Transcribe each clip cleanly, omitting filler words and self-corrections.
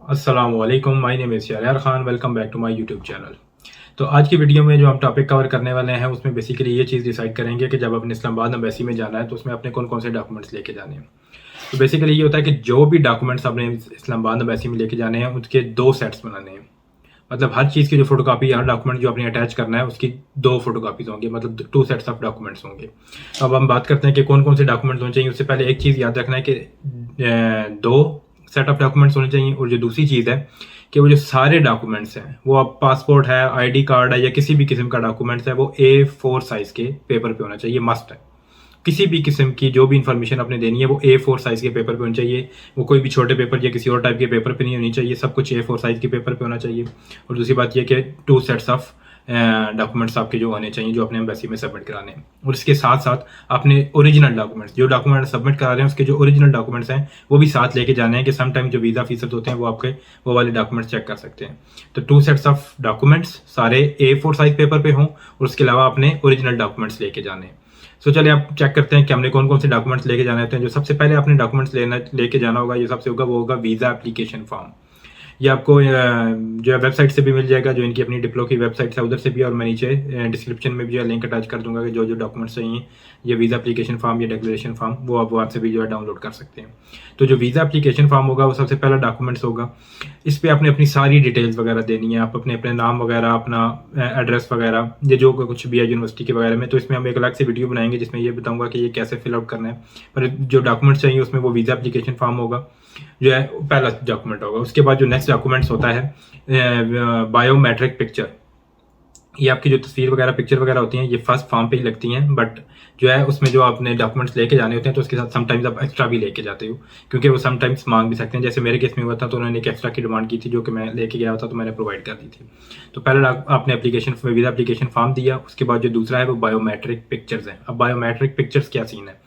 अस्सलामुअलैकुम, my name is Shahryar Khan. Welcome back to my YouTube channel. तो आज की वीडियो में जो हम टॉपिक कवर करने वाले हैं उसमें बेसिकली ये चीज़ डिसाइड करेंगे कि जब अपने इस्लामाबाद एम्बेसी में जाना है तो उसमें अपने कौन कौन से डॉक्यूमेंट्स लेके जाने हैं। तो बेसिकली ये होता है कि जो भी डॉक्यूमेंट्स आपने इस्लामाबाद एम्बेसी में लेके जाने हैं उसके दो सेट्स बनाने हैं। मतलब हर चीज़ की जो फोटोकॉपी, हर डॉक्यूमेंट जो आपने अटैच करना है उसकी दो फोटोकॉपीज होंगी, मतलब टू सेट्स ऑफ डॉक्यूमेंट्स होंगे। तो अब हम बात करते हैं कि कौन कौन से डॉक्यूमेंट्स होने चाहिए। उससे पहले एक चीज़ याद रखना है कि दो सेट ऑफ डॉक्यूमेंट्स होने चाहिए, और जो दूसरी चीज़ है कि वो जो सारे डॉक्यूमेंट्स हैं, वो आप पासपोर्ट है, आईडी कार्ड है या किसी भी किस्म का डॉक्यूमेंट्स है, वो A4 साइज़ के पेपर पे होना चाहिए, मस्ट है। किसी भी किस्म की जो भी इंफॉर्मेशन आपने देनी है वो A4 साइज़ के पेपर पे होनी चाहिए। वो कोई भी छोटे पेपर या किसी और टाइप के पेपर पे नहीं होनी चाहिए, सब कुछ A4 साइज़ के पेपर पे होना चाहिए। और दूसरी बात यह कि टू सेट्स ऑफ डॉक्यूमेंट्स आपके जो होने चाहिए, जो अपने एम्बेसी में सबमिट कराने हैं। और इसके साथ साथ अपने ओरिजिनल डॉक्यूमेंट्स, जो डॉक्यूमेंट सबमिट करा रहे हैं उसके जो ओरिजिनल डॉक्यूमेंट्स हैं वो भी साथ लेके जाने हैं, कि समटाइम जो वीज़ा फीसद होते हैं वो आपके वो वाले डॉक्यूमेंट्स चेक कर सकते हैं। तो टू सेट्स ऑफ डॉक्यूमेंट्स सारे A4 साइज़ पेपर पे हों, और उसके अलावा अपने ओरिजिनल डॉक्यूमेंट्स लेके जाने हैं। सो चलिए आप चेक करते हैं कि हमने कौन कौन से डॉक्यूमेंट्स लेके जाने होते हैं। जो सबसे पहले आपने डॉक्यूमेंट्स लेके जाना होगा, ये सबसे होगा वो होगा वीज़ा एप्लीकेशन फॉर्म। ये आपको जो है वेबसाइट से भी मिल जाएगा, जो इनकी अपनी डिप्लो की वेबसाइट है उधर से भी, और मैं नीचे डिस्क्रिप्शन में भी जो है लिंक अटैच कर दूंगा कि जो जो डॉक्यूमेंट्स चाहिए, ये वीज़ा एप्लीकेशन फॉर्म या डिक्लेरेशन फॉर्म, वो आप आपसे भी जो है डाउनलोड कर सकते हैं। तो जो वीज़ा एप्लीकेशन फॉर्म होगा वो सबसे पहला डॉक्यूमेंट्स होगा। इस पर आपने अपनी सारी डिटेल्स वगैरह देनी है, आप अपने अपने नाम वगैरह, अपना एड्रेस वगैरह, ये जो कुछ भी है यूनिवर्सिटी के वगैरह में। तो इसमें हम एक अलग से वीडियो बनाएंगे जिसमें ये बताऊंगा कि ये कैसे फिल आउट करना है। पर जो डॉक्यूमेंट्स चाहिए उसमें वो वीज़ा एप्लीकेशन फॉर्म होगा, जो है पहला डॉक्यूमेंट होगा। उसके बाद जो नेक्स्ट डॉक्यूमेंट्स होता है बायोमेट्रिक पिक्चर। ये आपकी जो तस्वीर वगैरह, पिक्चर वगैरह होती हैं, ये फर्स्ट फॉर्म पे ही लगती हैं, बट जो है उसमें जो आपने डॉक्यूमेंट्स लेके जाने होते हैं तो उसके साथ समटाइम्स आप एक्स्ट्रा भी लेके जाते हो, क्योंकि वो समटाइम्स मांग भी सकते हैं। जैसे मेरे केस में हुआ था तो उन्होंने एक एक्स्ट्रा की डिमांड की थी, जो कि मैं लेके गया था तो मैंने प्रोवाइड कर दी थी। तो पहले आपने एप्लीकेशन वीज़ा एप्लीकेशन फॉर्म दिया, उसके बाद जो दूसरा है वो बायोमेट्रिक पिक्चर्स है। अब बायोमेट्रिक पिक्चर्स क्या सीन है?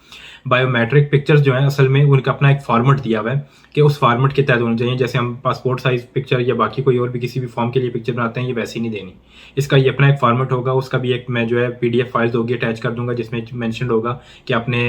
बायोमेट्रिक पिक्चर्स जो है असल में उनका अपना एक फॉर्मेट दिया हुआ है कि उस फॉर्मेट के तहत होनी चाहिए। जैसे हम पासपोर्ट साइज पिक्चर या बाकी कोई और भी किसी भी फॉर्म के लिए पिक्चर बनाते हैं, ये वैसी नहीं देनी। इसका ये अपना एक फॉर्मेट होगा, उसका भी एक मैं जो है PDF फाइल्स होगी अटैच कर दूंगा, जिसमें मेंशन होगा कि आपने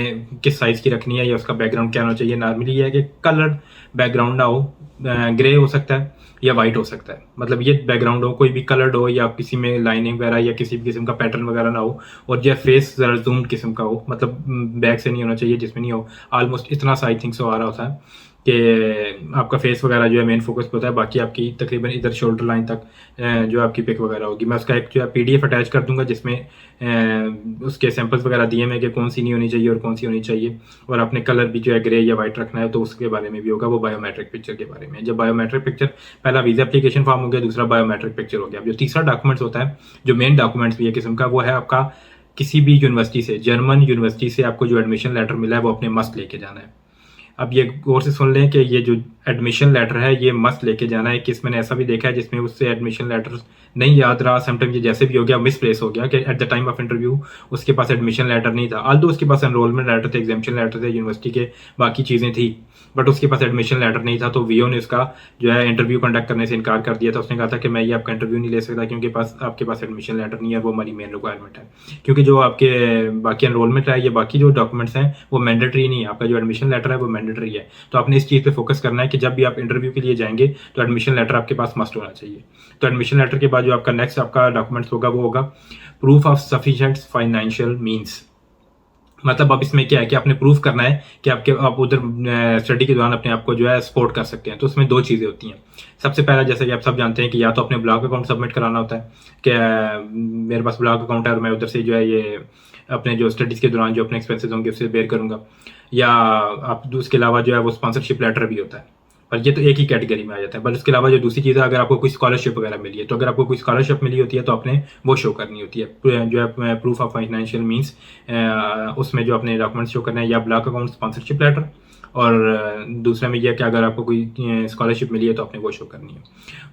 किस साइज़ की रखनी है या उसका बैकग्राउंड क्या होना चाहिए। नॉर्मली ये है कि कलर बैकग्राउंड ना हो, ग्रे हो सकता है या वाइट हो सकता है, मतलब ये बैकग्राउंड हो, कोई भी कलर्ड हो या किसी में लाइनिंग वगैरह या किसी भी किस्म का पैटर्न वगैरह ना हो, और जो फेस जरा जूम किस्म का हो, मतलब बैक से नहीं होना चाहिए, जिसमें नहीं हो। ऑलमोस्ट इतना सा आई थिंक सो आ रहा होता है कि आपका फेस वगैरह जो है मेन फोकस पे होता है, बाकी आपकी तकरीबन इधर शोल्डर लाइन तक जो आपकी पिक वगैरह होगी। मैं उसका एक जो है PDF अटैच कर दूंगा, जिसमें उसके सैंपल्स वगैरह दिए हैं कि कौन सी नहीं होनी चाहिए और कौन सी होनी चाहिए, और अपने कलर भी जो है ग्रे या वाइट रखना है तो उसके बारे में भी होगा, वो बायोमेट्रिक पिक्चर के बारे में। जब बायोमेट्रिक पिक्चर, पहला वीज़ा एप्लीकेशन फॉर्म हो गया, दूसरा बायोमेट्रिक पिक्चर हो गया। अब जो तीसरा डॉक्यूमेंट्स होता है, जो मेन डॉक्यूमेंट्स भी है किस्म का, वो है आपका किसी भी यूनिवर्सिटी से, जर्मन यूनिवर्सिटी से आपको जो एडमिशन लेटर मिला है वो अपने मस्ट लेके जाना है। अब ये गौर से सुन लें कि ये जो एडमिशन लेटर है ये मस्ट लेके जाना है। किस मैंने ऐसा भी देखा है जिसमें उससे एडमिशन लेटर नहीं याद रहा, समटाइम ये जैसे भी हो गया मिसप्लेस हो गया कि at the time of interview उसके पास एडमिशन लेटर नहीं था। आल्दो उसके पास एनरोलमेंट लेटर थे, एग्जामिशन लेटर थे, यूनिवर्सिटी के बाकी चीज़ें थी, बट उसके पास एडमिशन लेटर नहीं था। तो VO ने उसका जो है इंटरव्यू कंडक्ट करने से इनकार कर दिया था। उसने कहा था कि मैं ये आपका इंटरव्यू नहीं ले सकता क्योंकि आपके पास एडमिशन लेटर नहीं है, वो हमारी मेन रिक्वायरमेंट है। क्योंकि जो आपके बाकी एनरोलमेंट है, ये बाकी जो डॉक्यूमेंट्स हैं वो मैंडेटरी नहीं है, आपका जो एडमिशन लेटर है वो मैंडेटरी है। तो आपने इस चीज़ पे फोकस करना है कि जब भी आप इंटरव्यू के लिए जाएंगे तो एडमिशन लेटर आपके पास मस्ट होना चाहिए। तो एडमिशन लेटर के बाद जो आपका नेक्स्ट आपका डॉक्यूमेंट्स होगा वो होगा proof of sufficient financial means. मतलब अब इसमें क्या है कि आपने प्रूफ करना है कि आप उधर स्टडी के दौरान अपने आप को जो है सपोर्ट कर सकते हैं। तो उसमें दो चीज़ें होती हैं। सबसे पहला, जैसे कि आप सब जानते हैं कि या तो अपने ब्लॉग अकाउंट सबमिट कराना होता है कि मेरे पास ब्लॉग अकाउंट है और मैं उधर से जो है ये अपने जो स्टडीज़ के दौरान जो अपने एक्सपेंसेस होंगे उससे बेयर करूँगा, या आप उसके अलावा जो है वो स्पॉन्सरशिप लेटर भी होता है। पर ये तो एक ही कैटेगरी में आ जाता है। पर उसके अलावा जो दूसरी चीज़ है, अगर आपको कोई स्कॉलरशिप वगैरह मिली है, तो अगर आपको कोई स्कॉलरशिप मिली होती है तो आपने वो शो करनी होती है, जो है प्रूफ ऑफ फाइनेंशियल मीन्स। उसमें जो अपने डॉक्यूमेंट्स शो करने हैं, या ब्लॉक अकाउंट स्पॉन्सरशिप लेटर, और दूसरा में यह कि अगर आपको कोई स्कॉलरशिप मिली है तो आपने वो शो करनी है।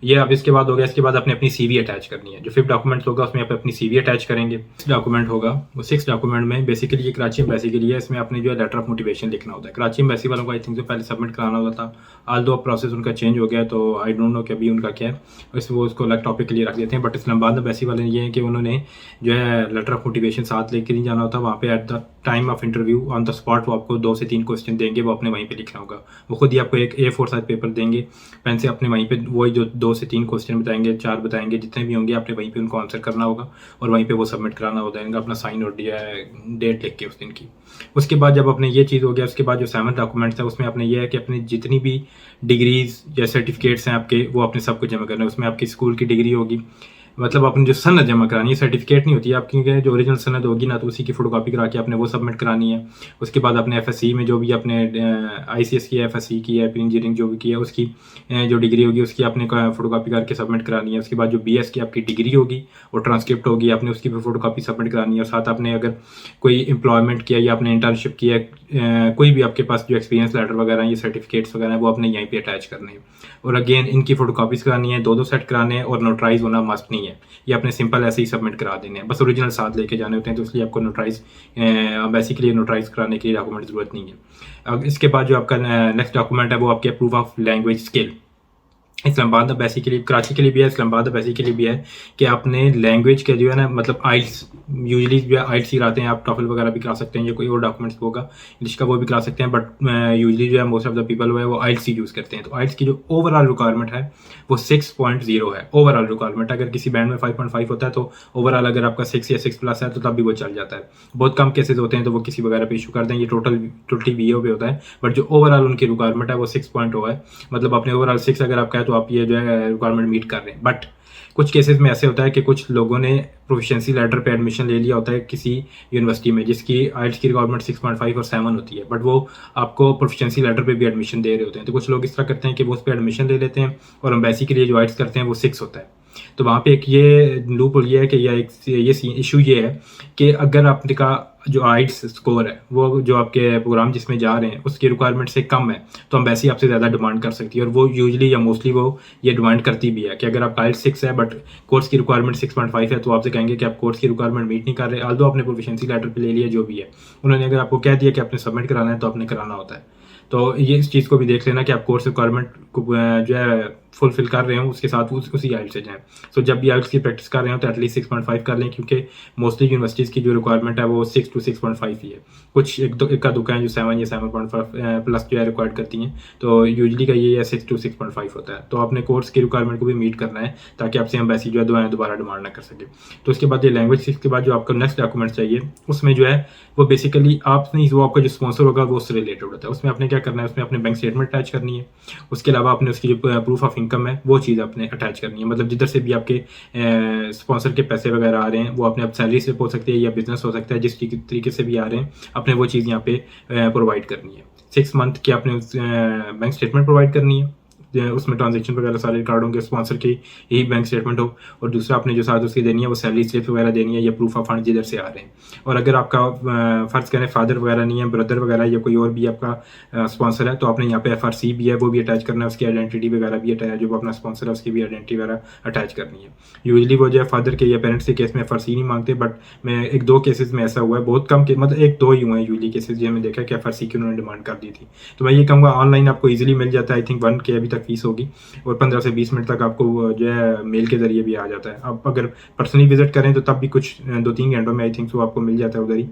ये अब इसके बाद हो गया। इसके बाद आपने अपनी CV अटैच करनी है। जो 5th डॉक्यूमेंट होगा उसमें आप अपनी CV अटैच करेंगे। डॉक्यूमेंट होगा वो 6 डॉक्यूमेंट में बेसिकली ये कराची एम्बेसी के लिए है। इसमें आपने जो है लेटर ऑफ मोटिवेशन लिखना होता है। कराची एम्बेसी वालों को आई थिंक जो पहले सबमिट कराना होता था, आल्दो अब प्रोसेस उनका चेंज हो गया, तो आई डोंट नो कि अभी उनका क्या है, वो उसको अलग टॉपिक के लिए रख देते हैं। बट इस्लामाबाद एम्बेसी वाले ये है कि उन्होंने जो है लेटर ऑफ मोटिवेशन साथ लेके नहीं जाना होता। वहाँ पे at the time of interview on the spot वो आपको 2 से 3 क्वेश्चन देंगे, वो आपने वहीं पे लिखना होगा। वो खुद ही आपको एक A4 साइज पेपर देंगे, पेन से अपने वहीं पे वही जो 2 से 3 क्वेश्चन बताएंगे, 4 बताएंगे, जितने भी होंगे आपने वहीं पे उनको आंसर करना होगा और वहीं पे वो सबमिट कराना हो जाएगा अपना साइन और डेट लिख के उस दिन की। उसके बाद जब अपने ये चीज़ हो गया, उसके बाद जो 7th डॉक्यूमेंट्स है उसमें आपने ये है कि अपनी जितनी भी डिग्रीज या सर्टिफिकेट्स हैं आपके, वो आपने सब कुछ जमा करना है। उसमें आपकी स्कूल की डिग्री होगी, मतलब आपने जो सनद जमा करानी है, सर्टिफिकेट नहीं होती है आपकी, जो ओरिजिनल सनद होगी ना, तो उसी की फोटोकॉपी करा के आपने वो सबमिट करानी है। उसके बाद अपने एफएससी में जो भी आपने आईसीएस की है, एफएससी की है, इंजीनियरिंग जो भी की है, उसकी जो डिग्री होगी उसकी आपने फोटोकॉपी करके सबमिट करानी है। उसके बाद जो बीएस की आपकी डिग्री होगी और ट्रांसक्रिप्ट होगी, आपने उसकी भी फोटोकॉपी सबमिट करानी है। और साथ आपने अगर कोई एम्प्लॉयमेंट किया या आपने इंटर्नशिप किया, कोई भी आपके पास जो एक्सपीरियंस लेटर वगैरह ये सर्टिफिकेट्स वगैरह वो आपने यहीं पे अटैच करने हैं। और अगेन इनकी फोटोकॉपीज करानी है, 2-2 सेट कराने हैं और नोटराइज होना मस्ट नहीं है, ये अपने सिंपल ऐसे ही सबमिट करा देने हैं। बस ओरिजिनल साथ लेके जाने होते हैं, तो इसलिए आपको नोटराइज बेसिकली नोटराइज कराने के लिए डॉक्यूमेंट जरूरत नहीं है। अब इसके बाद जो आपका नेक्स्ट डॉक्यूमेंट है वो आपके proof of language skill. Islamabad Abbasi के लिए, कराची के लिए भी है, इस्लामाबाद अब्बासी के लिए भी है कि आपने लैंग्वेज के जो है ना, मतलब आइल्स यूजली जो है आइल्स ही कराते हैं, आप टॉफल वगैरह भी करा सकते हैं या कोई और डॉक्यूमेंट्स होगा इंग्लिश का वो भी करा सकते हैं, बट यूजली जो है मोस्ट ऑफ द पीपल वो है वो आइल्स ही यूज़ करते हैं। तो आइल्स की जो ओवरऑल रिक्वायरमेंट है वो 6.0 है ओवरऑल रिक्वायरमेंट। अगर किसी बैंड में 5.5 होता है तो ओवरऑल अगर आपका 6 या 6+ है तो तब भी वो चल जाता है। बहुत कम केसेज होते हैं तो वो किसी वगैरह पे इशू कर दें, ये टोटली वीओ पे होता है, बट जो ओवरऑल उनकी रिक्वायरमेंट है वो 6.0 है। मतलब अपने ओवरऑल 6 अगर आपका है तो आप ये जो है रिक्वायरमेंट मीट कर रहे हैं। बट कुछ केसेस में ऐसे होता है कि कुछ लोगों ने प्रोफिशिएंसी लेटर पे एडमिशन ले लिया होता है किसी यूनिवर्सिटी में जिसकी आइल्स की रिक्वायरमेंट 6.5 और 7 होती है, बट वो आपको प्रोफिशिएंसी लेटर पे भी एडमिशन दे रहे होते हैं। तो कुछ लोग इस तरह करते हैं कि वो उस पर एडमिशन ले लेते हैं और एम्बेसी के लिए जो आइल्स करते हैं वो 6 होता है। तो वहाँ पे एक ये लूप ये है कि ये इशू ये है कि अगर आपका जो आइल्स स्कोर है वो जो आपके प्रोग्राम जिसमें जा रहे हैं उसकी रिक्वायरमेंट से कम है, तो एम्बेसी आपसे ज़्यादा डिमांड कर सकती है। और वो यूजली या मोस्टली वो ये डिमांड करती भी है कि अगर आपका आइल्स 6 है बट कोर्स की रिक्वायरमेंट 6.5 है, तो आपसे कहेंगे कि आप कोर्स की रिक्वायरमेंट मीट नहीं कर रहे, आल्दो आपने प्रोफिशिएंसी लेटर पे ले लिया जो भी है, उन्होंने अगर आपको कह दिया कि आपने सबमिट कराना है तो आपने कराना होता है। तो ये इस चीज़ को भी देख लेना कि आप कोर्स रिक्वायरमेंट को जो है फुलफिल कर रहे हो, उसके साथ उसी आइल्स से जाएँ। सो जब भी आइल्स की प्रैक्टिस कर रहे हो तो एटलीस्ट 6.5 कर लें, क्योंकि मोस्टली यूनिवर्सिटीज़ की जो रिक्वायरमेंट है वो 6 to 6.5 ही है। कुछ एक दुकान है जो 7 या 7.5 प्लस जो है रिक्वायर्ड करती हैं, तो यूजली का ये है 6 to 6.5 होता है। तो आपने कोर्स की रिक्वायरमेंट को भी मीट करना है ताकि आपसे एम्बेसी जो है दोबारा डिमांड ना कर सके। तो उसके बाद ये लैंग्वेज के बाद जो आपका नेक्स्ट डॉक्यूमेंट चाहिए उसमें जो है वो बेसिकली आपने वो आपका जो स्पॉन्सर होगा वो उससे रिलेटेड होता है। उसमें आपने क्या करना है, उसमें अपने बैंक स्टेटमेंट अटैच करनी है। उसके अलावा आपने उसकी जो प्रूफ ऑफ इनकम है वो चीज़ आपने अटैच करनी है, मतलब जिधर से भी आपके स्पॉन्सर के पैसे वगैरह आ रहे हैं वो अपने आप सैलरी से हो सकती है या बिजनेस हो सकता है, जिस तरीके से भी आ रहे हैं अपने वो चीज़ यहाँ पे प्रोवाइड करनी है। 6 मंथ की आपने बैंक स्टेटमेंट प्रोवाइड करनी है, उसमें ट्रांजेक्शन वगैरह सारे रिकॉर्ड होंगे, स्पॉन्सर की यही बैंक स्टेटमेंट हो, और दूसरा आपने जो साथ उसकी देनी है वो सैलरी स्लिप वगैरह देनी है या प्रूफ ऑफ फंड जिधर से आ रहे हैं। और अगर आपका फ़र्ज़ करें फादर वगैरह नहीं है, ब्रदर वगैरह या कोई और भी आपका स्पॉन्सर है, तो आपने यहाँ पे FRC भी है वो भी अटैच करना है, उसकी आइडेंटिटी वगैरह भी अटैच, जो अपना स्पॉन्सर है उसकी भी आइडेंटिटी वगैरह अटैच करनी है। यूजली वो जो है फादर के या पेरेंट्स के केस में FRC नहीं मांगते, बट मैं 1-2 केसेस में ऐसा हुआ है, बहुत कम के मतलब 1-2 ही हुए हैं यूजली केसेस जो मैंने देखा कि FRC की उन्होंने डिमांड कर दी थी। तो मैं ये कहूँगा ऑनलाइन आपको ईजिली मिल जाता है, आई थिंक 1K अभी तक फीस होगी और 15 से 20 मिनट तक आपको जो है मेल के जरिए भी आ जाता है। आप अगर पर्सनली विजिट करें तो तब भी कुछ 2-3 घंटों में आई थिंक सो आपको मिल जाता है उधर ही,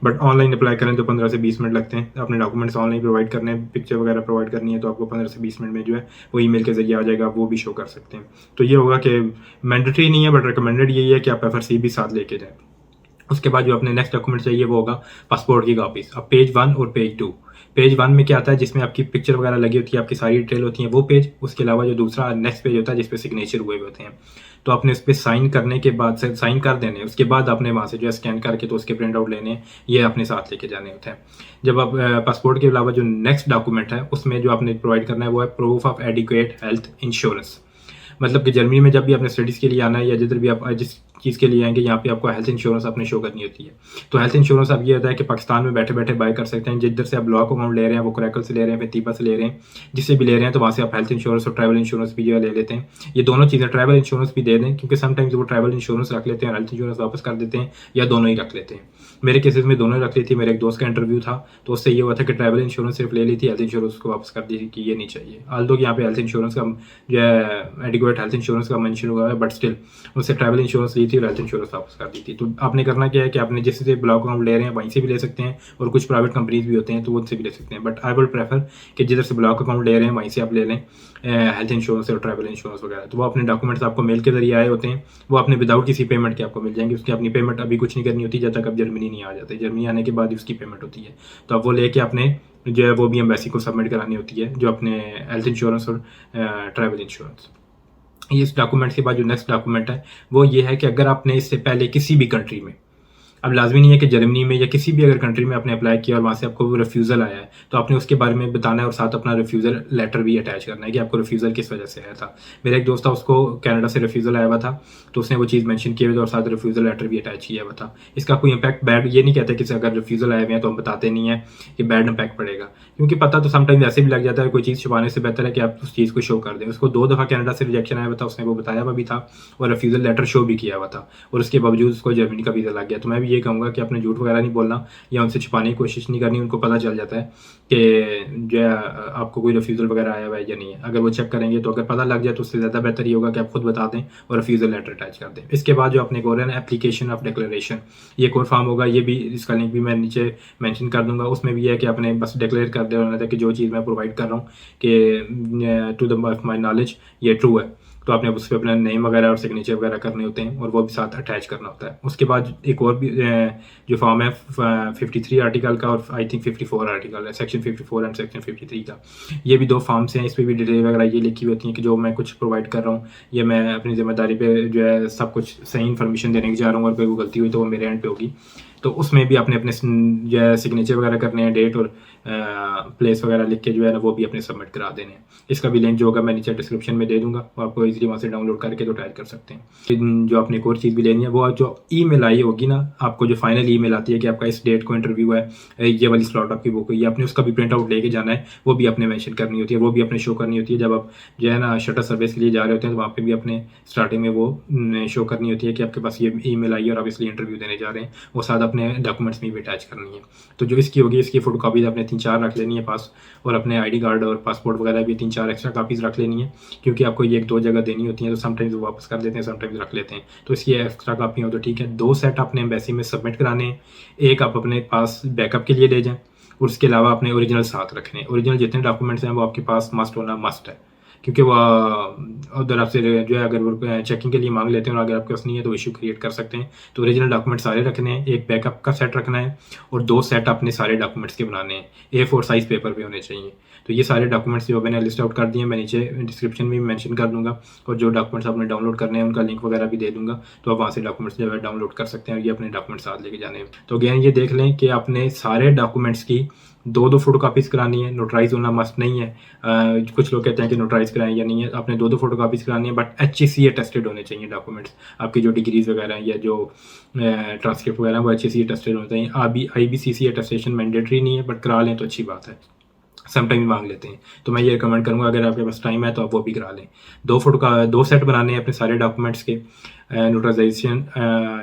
बट ऑनलाइन अप्लाई करें तो 15 से 20 मिनट लगते हैं। अपने डॉक्यूमेंट्स ऑनलाइन प्रोवाइड करने हैं, पिक्चर वगैरह प्रोवाइड करनी है, तो आपको 15 से 20 मिनट में जो है वो ईमेल के जरिए आ जाएगा, वो भी शो कर सकते हैं। तो ये होगा कि मैंडेटरी नहीं है बट रिकमेंडेड यही है कि आप FRC भी साथ लेके जाएँ। उसके बाद जो अपने नेक्स्ट डॉक्यूमेंट चाहिए वो होगा पासपोर्ट की कॉपीज। अब पेज 1 और पेज 2, पेज 1 में क्या आता है जिसमें आपकी पिक्चर वगैरह लगी होती है, आपकी सारी डिटेल होती है वो पेज। उसके अलावा जो दूसरा नेक्स्ट पेज होता है जिसपे सिग्नेचर हुए होते हैं, तो आपने उस पर साइन करने के बाद से साइन कर देने, उसके बाद आपने वहाँ से जो है स्कैन करके तो उसके प्रिंट आउट लेने, ये अपने साथ लेके जाने होते हैं। जब आप पासपोर्ट के अलावा जो नेक्स्ट डॉक्यूमेंट है उसमें जो आपने प्रोवाइड करना है वो है proof of adequate health insurance. मतलब कि जर्मनी में जब भी आपने स्टडीज़ के लिए आना है या जिधर भी आप जिस चीज़ के लिए आएंगे यहाँ पे आपको हेल्थ इंश्योरेंस अपने शो करनी होती है। तो हेल्थ इंश्योरेंस अब ये होता है कि पाकिस्तान में बैठे बैठे बाय कर सकते हैं, जिधर से आप ब्लॉक अकाउंट ले रहे हैं वो क्रैकल से ले रहे हैं, फिर तीपा से ले रहे हैं, जिससे भी ले रहे हैं, तो वहाँ से आप हेल्थ इंश्योरेंस और ट्रैवल इंश्योरेंस भी जो है ले लेते हैं। ये दोनों चीज़ें, ट्रैवल इंश्योरेंस भी दे दें क्योंकि समटाइम्स वो ट्रैवल इंश्योरेंस रख लेते हैं और हेल्थ इंश्योरेंस वापस कर देते हैं, या दोनों ही रख लेते हैं। मेरे केसेस में दोनों रख ली थी। मेरे एक दोस्त का इंटरव्यू था तो उससे ये हुआ था कि ट्रैवल इंश्योरेंस सिर्फ ले ली थी, हेल्थ इंश्योरेंस को वापस कर दी कि ये नहीं चाहिए। आल्दो यहाँ पे हेल्थ इंश्योरेंस का जो है एडिक्वेट हेल्थ इंश्योरेंस का मेंशन हुआ है, बट स्टिल उससे ट्रैवल इंश्योरेंस ली थी और हेल्थ इंश्योरेंस वापस कर दी थी। तो आपने करना क्या है कि आपने जिससे ब्लॉक अकाउंट ले रहे हैं वहीं से भी ले सकते हैं, और कुछ प्राइवेट कंपनीज भी होते हैं तो उनसे भी ले सकते हैं, बट आई विल प्रेफर कि जिधर से ब्लॉक अकाउंट ले रहे हैं वहीं से आप ले लें हेल्थ इंश्योरेंस और ट्रैवल इंश्योरेंस वगैरह। तो वो अपने डॉक्यूमेंट्स आपको मेल के जरिए आए होते हैं, वो आपने विदाउट किसी पेमेंट के आपको मिल जाएंगे। उसकी अपनी पेमेंट अभी कुछ नहीं करनी होती जब तक आप जर्मनी नहीं आ जाते। जर्मनी आने के बाद उसकी पेमेंट होती है, तो आप वो लेके आपने जो है वो भी एम्बेसी को सबमिट करानी होती है, जो अपने हेल्थ इंश्योरेंस और ट्रैवल इंश्योरेंस। इस डॉक्यूमेंट के बाद जो नेक्स्ट डॉक्यूमेंट है वो ये है कि अगर आपने इससे पहले किसी भी कंट्री में, अब लाजमी नहीं है कि जर्मनी में या किसी भी अगर कंट्री में आपने अप्लाई किया और वहाँ से आपको वो रिफ्यूज़ल आया है, तो आपने उसके बारे में बताना है और साथ अपना रिफ्यूज़ल लेटर भी अटैच करना है कि आपको रिफ्यूज़ल किस वजह से आया था। मेरा एक दोस्त था, उसको कनाडा से रिफ्यूज़ल आया हुआ था, तो उसने वो चीज़ मेंशन की हुई और साथ रिफ्यूज़ल लेटर भी अटैच किया हुआ था। इसका कोई इंपैक्ट बैड ये नहीं कहते कि अगर रिफ्यूज़ल आए हुए हैं तो हम बताते नहीं है कि बैड इंपैक्ट पड़ेगा, क्योंकि पता तो समटाइम्स ऐसे भी लग जाता है। कोई चीज़ छुपाने से बेहतर है कि आप उस चीज़ को शो कर दें। उसको 2 दफ़ा कनाडा से रिजेक्शन आया हुआ था, उसने वो बताया हुआ भी था और रिफ्यूज़ल लेटर शो भी किया हुआ था, और उसके बावजूद उसको जर्मनी का वीज़ा लग गया। तो मैं भी ये कहूँगा कि अपने झूठ वगैरह नहीं बोलना या उनसे छुपाने की कोशिश नहीं करनी। उनको पता चल जाता है कि जो है आपको कोई रिफ्यूज़ल वगैरह आया हुआ है या नहीं है। अगर वो चेक करेंगे तो अगर पता लग जाए तो उससे ज़्यादा बेहतर ये होगा कि आप खुद बता दें और रिफ्यूज़ल लेटर अटैच कर दें। इसके बाद जो अपने एक और है ना, एप्लीकेशन ऑफ डिक्लेरेशन, ये एक और फॉर्म होगा, ये भी इसका लिंक भी मैं नीचे मेंशन कर दूंगा। उसमें भी है कि आपने बस डिक्लेयर कर देना था कि जो चीज़ मैं प्रोवाइड कर रहा हूँ कि to the of my knowledge ये ट्रू है, तो आपने उस पर अपना नेम वगैरह और सिग्नेचर वगैरह करने होते हैं और वो भी साथ अटैच करना होता है। उसके बाद एक और भी जो फॉर्म है 53 आर्टिकल का और आई थिंक 54 आर्टिकल है, सेक्शन 54 एंड सेक्शन 53 का। ये भी 2 फॉर्म्स हैं, इस पर भी डिटेल वगैरह ये लिखी हुई होती है कि जो मैं कुछ प्रोवाइड कर रहा हूँ ये मैं अपनी जिम्मेदारी पे जो है सब कुछ सही इन्फॉर्मेशन देने की जा रहा हूँ, और कोई गलती हुई तो वो मेरे एंड पे होगी। तो उसमें भी अपने अपने जो है सिग्नेचर वगैरह करने हैं, डेट और प्लेस वगैरह लिख के जो है ना वो भी अपने सबमिट करा देने हैं। इसका भी लिंक जो होगा मैं नीचे डिस्क्रिप्शन में दे दूंगा, वो आपको इजीली वहाँ से डाउनलोड करके तो टाइप कर सकते हैं। जो आपने एक और चीज़ भी लेनी है, वो जो ईमेल आई होगी ना आपको, जो फाइनल ईमेल आती है कि आपका इस डेट को इंटरव्यू है, ये वाली स्लॉट आपकी बुक हुई है, आपने उसका भी प्रिंट आउट लेके जाना है, वो भी अपने मेंशन करनी होती है, वो भी अपने शो करनी होती है। जब आप जो है ना शटर सर्विस के लिए जा रहे होते हैं तो वहाँ पे भी अपने स्टार्टिंग में वो शो करनी होती है कि आपके पास ये ईमेल आई है और आप इसलिए इंटरव्यू देने जा रहे हैं, वो साथ अपने डॉक्यूमेंट्स में भी अटैच करनी है। तो जो इसकी होगी, इसकी फोटो कापीज आपने 3-4 रख लेनी है पास, और अपने आईडी कार्ड और पासपोर्ट वगैरह भी 3-4 एक्स्ट्रा कापीज़ रख लेनी है, क्योंकि आपको ये 1-2 जगह देनी होती हैं, तो समटाइम्स वो वापस कर देते हैं, समटाइम्स रख लेते हैं। तो इसकी एक्स्ट्रा कापी हो तो ठीक है। 2 सेट आपने एम्बेसी में सबमिट कराने हैं, एक आप अपने पास बैकअप के लिए ले जाएँ और उसके अलावा अपने ओरिजिनल साथ रखने हैं। ओरिजिनल जितने डॉक्यूमेंट्स हैं वो आपके पास मस्ट होना मस्ट है, क्योंकि वो उधर आपसे जो है अगर वो चेकिंग के लिए मांग लेते हैं और अगर आपके पास नहीं है तो इशू क्रिएट कर सकते हैं। तो ओरिजिनल डॉक्यूमेंट सारे रखने हैं, एक बैकअप का सेट रखना है और 2 सेट अपने सारे डॉक्यूमेंट्स के बनाने हैं। A4 साइज़ पेपर पे होने चाहिए। तो ये सारे डॉक्यूमेंट्स जो मैंने लिस्ट आउट कर दिए मैं नीचे डिस्क्रिप्शन में भी मेंशन कर दूंगा, और जो डॉक्यूमेंट्स आपने डाउनलोड करने हैं उनका लिंक वगैरह भी दे दूंगा, तो आप वहाँ से डॉक्यूमेंट्स जो है डाउनलोड कर सकते हैं और ये अपने डॉक्यूमेंट्स साथ लेके जाने हैं। तो अगेन ये देख लें कि आपने सारे डॉक्यूमेंट्स की 2-2 फोटो कापीज़ करानी है। नोटराइज होना मस्ट नहीं है। कुछ लोग कहते हैं कि नोटराइज कराएं या नहीं है, आपने 2-2 फोटो कापीज़ करानी है, बट HEC अटेस्टेड होने चाहिए डॉक्यूमेंट्स। आपकी जो डिग्रीज वगैरह हैं या जो ट्रांसक्रिप्ट वगैरह वो HEC अटेस्टेड होने चाहिए। IBCC अटेस्टेशन मैंडेटरी नहीं है, बट करा लें तो अच्छी बात है, समटाइम मांग लेते हैं। तो मैं ये रिकमेंड करूँगा अगर आपके पास टाइम है तो आप वो भी करा लें। 2 सेट बनाने हैं अपने सारे डॉक्यूमेंट्स के। नोटराइजेशन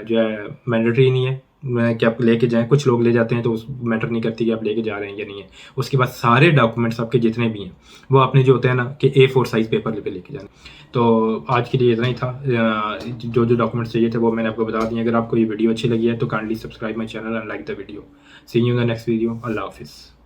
जो है मैंडेटरी नहीं है कि आप लेके जाएं, कुछ लोग ले जाते हैं तो उस मैटर नहीं करती कि आप लेके जा रहे हैं या नहीं है। उसके बाद सारे डॉक्यूमेंट्स आपके जितने भी हैं वो आपने जो होता है ना कि A4 साइज़ पेपर पे लेके जाना। तो आज के लिए इतना ही था। जो जो डॉक्यूमेंट्स चाहिए थे वो मैंने आपको बता दिए। अगर आपको ये वीडियो अच्छी लगी है तो kindly subscribe my channel and like the video. See you in the next video. अल्लाह हाफिज़।